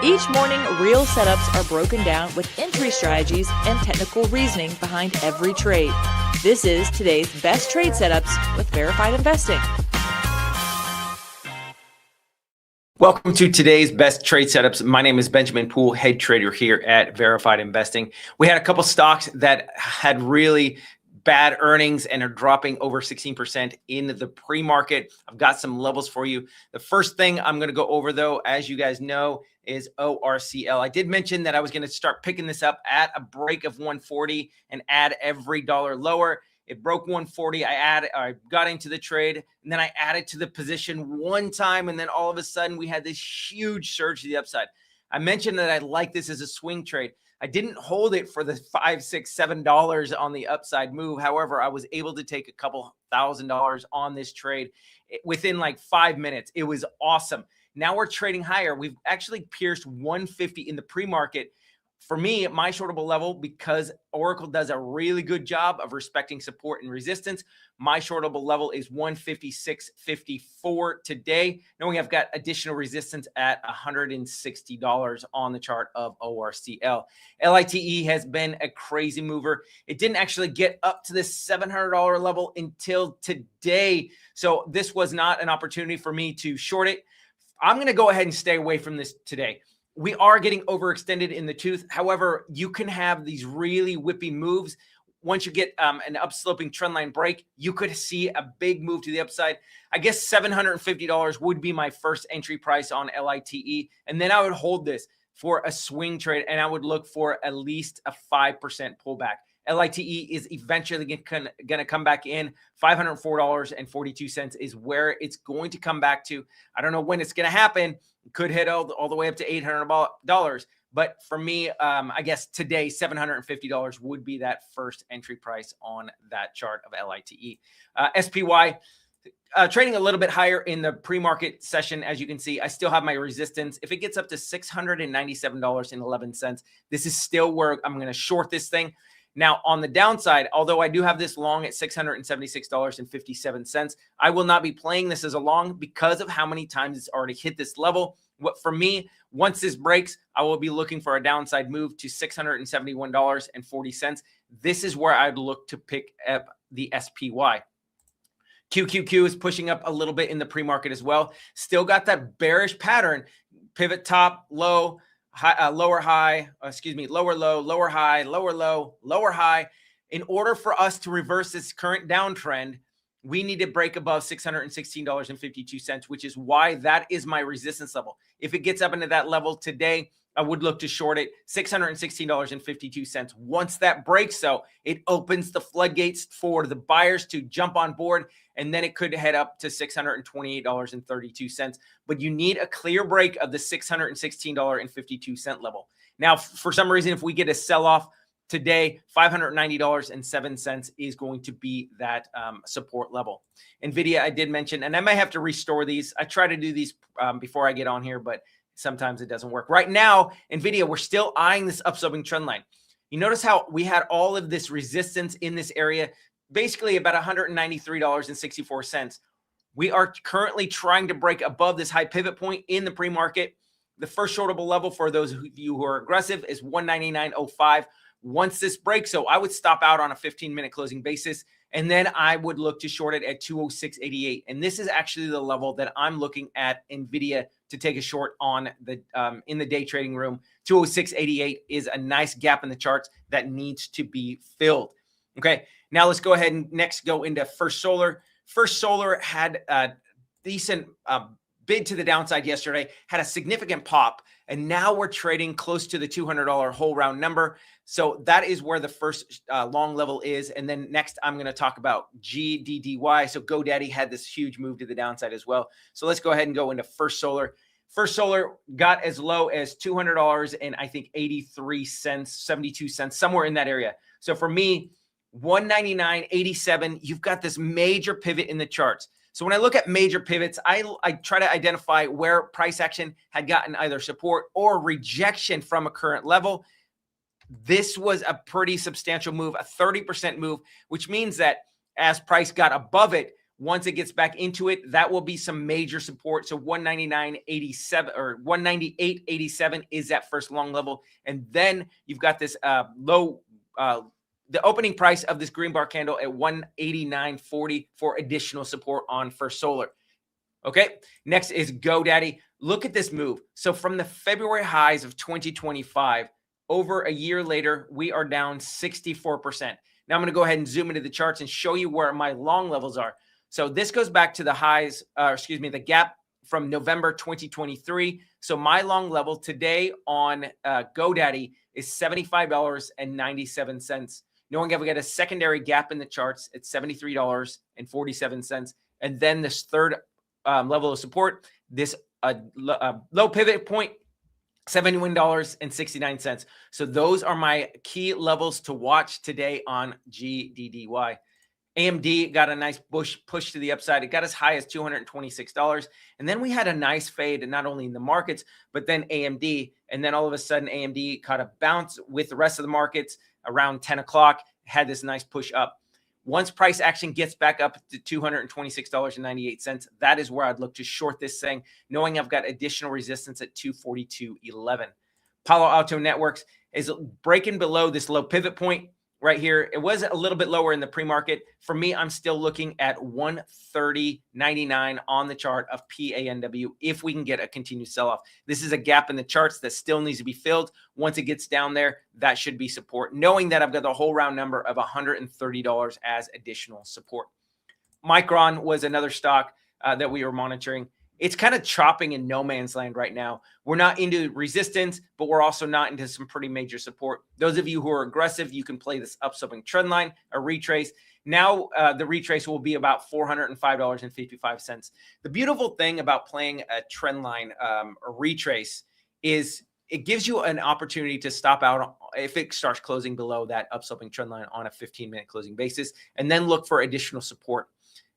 Each morning, real setups are broken down with entry strategies and technical reasoning behind every trade. This is today's best trade setups with Verified Investing. Welcome to today's best trade setups. My name is Benjamin Poole, head trader here at Verified Investing. We had a couple stocks that had really bad earnings and are dropping over 16% in the pre-market. I've got some levels for you. The first thing I'm going to go over, though, as you guys know, is ORCL. I did mention that I was going to start picking this up at a break of 140 and add every dollar lower. It broke 140. I got into the trade, and then I added to the position one time, and then all of a sudden we had this huge surge to the upside. I mentioned that I like this as a swing trade. I didn't hold it for the $5, $6, $7 on the upside move. However, I was able to take a couple $1,000s on this trade within like 5 minutes. It was awesome. Now we're trading higher. We've actually pierced 150 in the pre-market. For me, my shortable level, because Oracle does a really good job of respecting support and resistance, my shortable level is 156.54 today, knowing I've got additional resistance at $160 on the chart of ORCL. LITE has been a crazy mover. It didn't actually get up to this $700 level until today. So this was not an opportunity for me to short it. I'm going to go ahead and stay away from this today. We are getting overextended in the tooth. However, you can have these really whippy moves. Once you get an upsloping trendline break, you could see a big move to the upside. I guess $750 would be my first entry price on LITE. And then I would hold this for a swing trade, and I would look for at least a 5% pullback. LITE is eventually going to come back in. $504.42 is where it's going to come back to. I don't know when it's going to happen. It could hit all the way up to $800. But for me, I guess today, $750 would be that first entry price on that chart of LITE. SPY, trading a little bit higher in the pre-market session. As you can see, I still have my resistance. If it gets up to $697.11, this is still where I'm going to short this thing. Now, on the downside, although I do have this long at $676.57, I will not be playing this as a long because of how many times it's already hit this level. What for me, once this breaks, I will be looking for a downside move to $671.40. This is where I'd look to pick up the SPY. QQQ is pushing up a little bit in the pre-market as well. Still got that bearish pattern, pivot top, low, high, lower high, lower low, lower high, lower low, lower high. In order for us to reverse this current downtrend, we need to break above $616.52, which is why that is my resistance level. If it gets up into that level today, I would look to short it $616.52. Once that breaks, though, it opens the floodgates for the buyers to jump on board, and then it could head up to $628.32. But you need a clear break of the $616.52 level. Now, for some reason, if we get a sell-off today, $590.07 is going to be that support level. Nvidia, I did mention, and I may have to restore these. I try to do these before I get on here, but sometimes it doesn't work. Right now, Nvidia, we're still eyeing this upsloping trend line. You notice how we had all of this resistance in this area, basically about $193.64. We are currently trying to break above this high pivot point in the pre-market. The first shortable level for those of you who are aggressive is 199.05. Once this breaks, so I would stop out on a 15-minute closing basis, and then I would look to short it at 206.88. And this is actually the level that I'm looking at Nvidia to take a short on the in the day trading room. 206.88 is a nice gap in the charts that needs to be filled. Okay, now let's go ahead and next go into First Solar. First Solar had a decent bid to the downside yesterday, had a significant pop, and now we're trading close to the $200 whole round number. So that is where the first long level is. And then next, I'm going to talk about GDDY. So GoDaddy had this huge move to the downside as well. So let's go ahead and go into First Solar. First Solar got as low as $200 and I think 83 cents, 72 cents, somewhere in that area. So for me, 199.87, you've got this major pivot in the charts. So when I look at major pivots, I try to identify where price action had gotten either support or rejection from a current level. This was a pretty substantial move, a 30% move, which means that as price got above it, Once it gets back into it, that will be some major support. So 199.87 or 198.87 is that first long level. And then you've got this low, the opening price of this green bar candle at 189.40 for additional support on First Solar. Okay, next is GoDaddy. Look at this move. So from the February highs of 2025, over a year later, we are down 64%. Now I'm going to go ahead and zoom into the charts and show you where my long levels are. So this goes back to the highs, the gap from November 2023. So my long level today on GoDaddy is $75.97. Knowing I've got a secondary gap in the charts at $73.47. And then this third level of support, this low pivot point, $71.69. So those are my key levels to watch today on GDDY. AMD got a nice push to the upside. It got as high as $226. And then we had a nice fade, not only in the markets, but then AMD. And then all of a sudden, AMD caught a bounce with the rest of the markets around 10 o'clock, had this nice push up. Once price action gets back up to $226.98, that is where I'd look to short this thing, knowing I've got additional resistance at 242.11. Palo Alto Networks is breaking below this low pivot point right here. It was a little bit lower in the pre-market. For me, I'm still looking at 130.99 on the chart of PANW if we can get a continued sell-off. This is a gap in the charts that still needs to be filled. Once it gets down there, that should be support, knowing that I've got the whole round number of $130 as additional support. Micron was another stock that we were monitoring. It's kind of chopping in no man's land right now. We're not into resistance, but we're also not into some pretty major support. Those of you who are aggressive, you can play this upswing trend line, a retrace. Now the retrace will be about $405.55. The beautiful thing about playing a trend line, a retrace, is it gives you an opportunity to stop out if it starts closing below that upswing trend line on a 15-minute closing basis, and then look for additional support.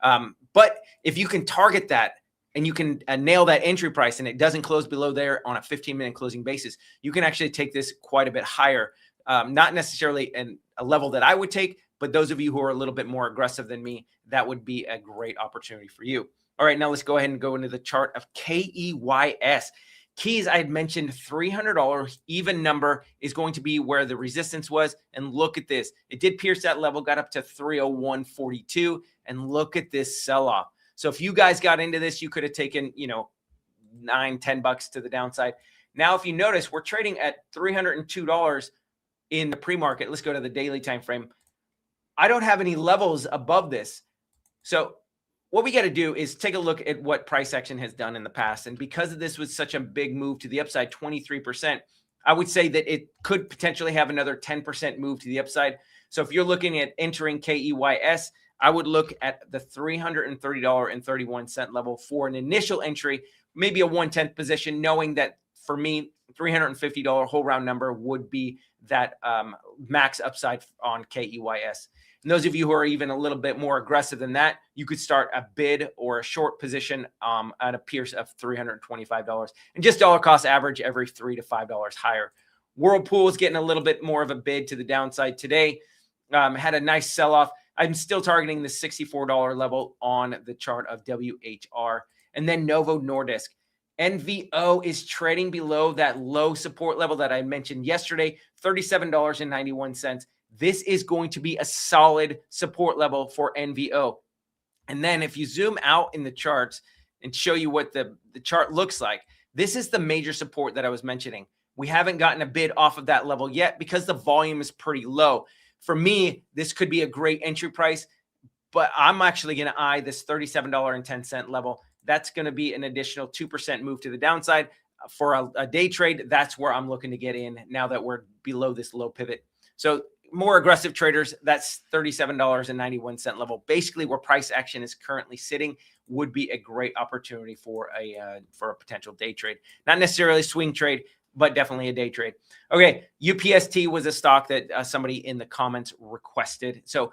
But if you can target that, and you can nail that entry price and it doesn't close below there on a 15-minute closing basis, you can actually take this quite a bit higher. Not necessarily a level that I would take, but those of you who are a little bit more aggressive than me, that would be a great opportunity for you. All right, now let's go ahead and go into the chart of KEYS. Keys, I had mentioned $300 even number is going to be where the resistance was. And look at this. It did pierce that level, got up to 301.42. And look at this sell-off. So if you guys got into this, you could have taken, $9-10 to the downside. Now, if you notice, we're trading at $302 in the pre-market. Let's go to the daily time frame. I don't have any levels above this. So what we got to do is take a look at what price action has done in the past. And because this was such a big move to the upside, 23%, I would say that it could potentially have another 10% move to the upside. So if you're looking at entering KEYS, I would look at the $330.31 level for an initial entry, maybe a 1/10 position, knowing that for me, $350 whole round number would be that max upside on KEYS. And those of you who are even a little bit more aggressive than that, you could start a bid or a short position at a pierce of $325 and just dollar cost average every $3 to $5 higher. Whirlpool is getting a little bit more of a bid to the downside today. Had a nice sell-off. I'm still targeting the $64 level on the chart of WHR. And then Novo Nordisk. NVO is trading below that low support level that I mentioned yesterday, $37.91. This is going to be a solid support level for NVO. And then if you zoom out in the charts and show you what the chart looks like, this is the major support that I was mentioning. We haven't gotten a bid off of that level yet because the volume is pretty low. For me, this could be a great entry price, but I'm actually going to eye this $37.10 level. That's going to be an additional 2% move to the downside. For a day trade, that's where I'm looking to get in now that we're below this low pivot. So more aggressive traders, that's $37.91 level. Basically where price action is currently sitting would be a great opportunity for a potential day trade. Not necessarily a swing trade, but definitely a day trade. Okay, UPST was a stock that somebody in the comments requested. So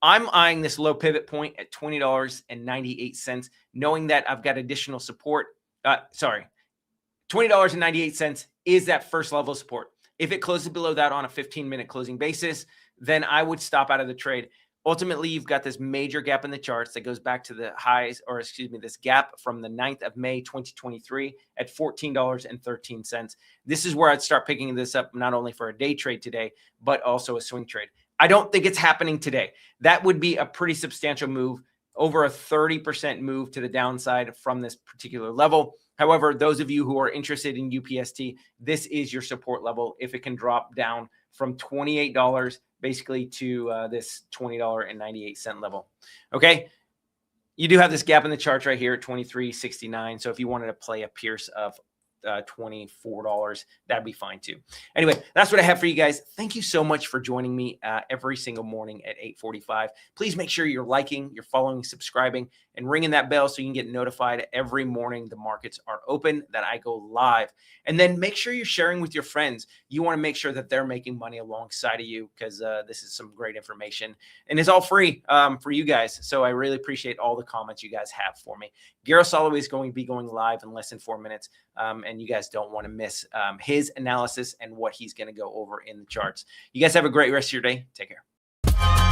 I'm eyeing this low pivot point at $20.98, knowing that I've got additional support. $20.98 is that first level support. If it closes below that on a 15-minute closing basis, then I would stop out of the trade. Ultimately, you've got this major gap in the charts that goes back to the highs, or excuse me, this gap from the 9th of May, 2023 at $14.13. This is where I'd start picking this up, not only for a day trade today, but also a swing trade. I don't think it's happening today. That would be a pretty substantial move, over a 30% move to the downside from this particular level. However, those of you who are interested in UPST, this is your support level. If it can drop down from $28 basically to this $20.98 level. Okay. You do have this gap in the charts right here at 23.69. So if you wanted to play a Pierce of $24, that'd be fine too. Anyway, that's what I have for you guys. Thank you so much for joining me every single morning at 8:45. Please make sure you're liking, you're following, subscribing, and ringing that bell so you can get notified every morning the markets are open, that I go live. And then make sure you're sharing with your friends. You want to make sure that they're making money alongside of you, because this is some great information and it's all free for you guys. So I really appreciate all the comments you guys have for me. Gareth Soloway is going to be going live in less than 4 minutes. And you guys don't want to miss his analysis and what he's going to go over in the charts. You guys have a great rest of your day. Take care.